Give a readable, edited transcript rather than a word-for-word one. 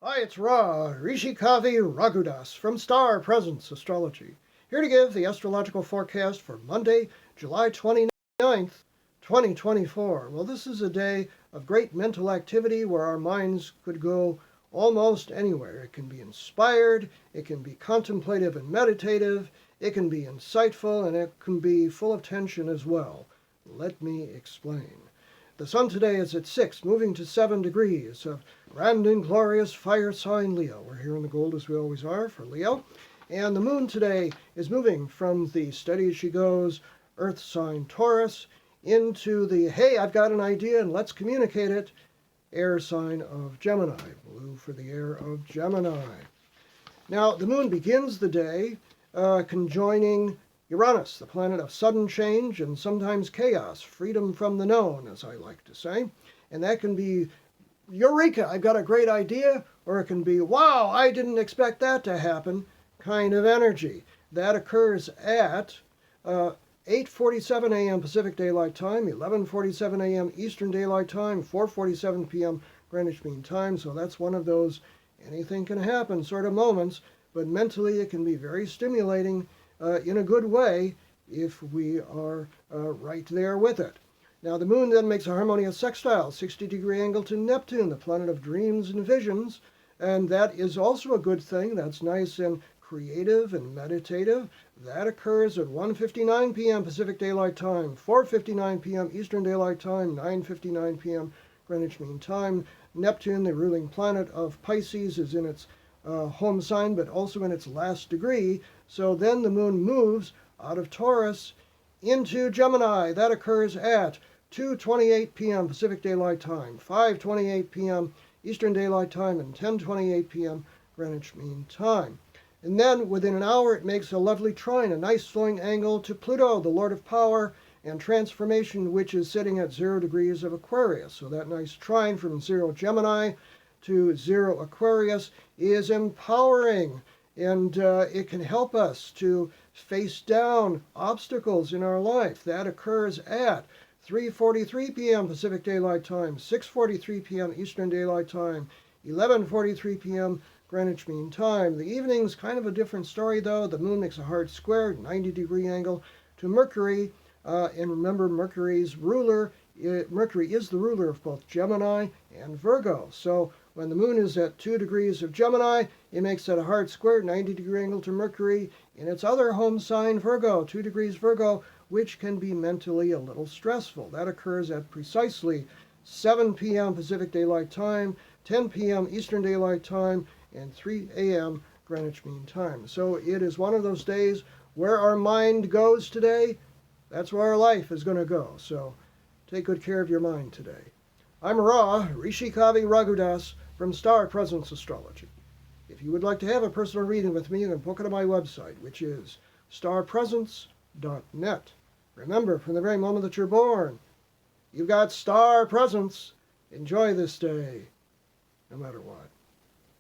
Hi, it's Ra, Rishikavi Ragudas from Star Presence Astrology, here to give the astrological forecast for Monday, July 29th, 2024. Well, this is a day of great mental activity where our minds could go almost anywhere. It can be inspired, it can be contemplative and meditative, it can be insightful, and it can be full of tension as well. Let me explain. The sun today is at 6, moving to 7 degrees of grand and glorious fire sign Leo. We're here in the gold as we always are for Leo. And the moon today is moving from the steady as she goes earth sign Taurus into the hey, I've got an idea and let's communicate it air sign of Gemini. Blue for the air of Gemini. Now, the moon begins the day conjoining Uranus, the planet of sudden change and sometimes chaos, freedom from the known, as I like to say. And that can be, eureka, I've got a great idea, or it can be, wow, I didn't expect that to happen, kind of energy. That occurs at 8:47 a.m. Pacific Daylight Time, 11:47 a.m. Eastern Daylight Time, 4:47 p.m. Greenwich Mean Time. So that's one of those anything can happen sort of moments, but mentally it can be very stimulating in a good way if we are right there with it. Now the moon then makes a harmonious sextile, 60-degree angle to Neptune, the planet of dreams and visions, and that is also a good thing. That's nice and creative and meditative. That occurs at 1:59 p.m. Pacific Daylight Time, 4:59 p.m. Eastern Daylight Time, 9:59 p.m. Greenwich Mean Time. Neptune, the ruling planet of Pisces, is in its home sign, but also in its last degree. So then the moon moves out of Taurus into Gemini. That occurs at 2:28 p.m. Pacific Daylight Time, 5:28 p.m. Eastern Daylight Time, and 10:28 p.m. Greenwich Mean Time. And then within an hour it makes a lovely trine, a nice flowing angle to Pluto, the Lord of Power and Transformation, which is sitting at 0 degrees of Aquarius. So that nice trine from 0 Gemini to 0 Aquarius is empowering, and it can help us to face down obstacles in our life. That occurs at 3:43 p.m. Pacific Daylight Time, 6:43 p.m. Eastern Daylight Time, 11:43 p.m. Greenwich Mean Time. The evening's kind of a different story, though. The moon makes a hard square, 90-degree angle to Mercury, and remember Mercury's ruler. Mercury is the ruler of both Gemini and Virgo. So when the moon is at 2 degrees of Gemini, it makes that a hard square, 90-degree angle to Mercury in its other home sign, Virgo, 2 degrees Virgo, which can be mentally a little stressful. That occurs at precisely 7 p.m. Pacific Daylight Time, 10 p.m. Eastern Daylight Time, and 3 a.m. Greenwich Mean Time. So it is one of those days where our mind goes today. That's where our life is going to go. So take good care of your mind today. I'm Ra, Rishikavi Ragudas from Star Presence Astrology. If you would like to have a personal reading with me, you can book it on my website, which is starpresence.net. Remember, from the very moment that you're born, you've got star presence. Enjoy this day, no matter what.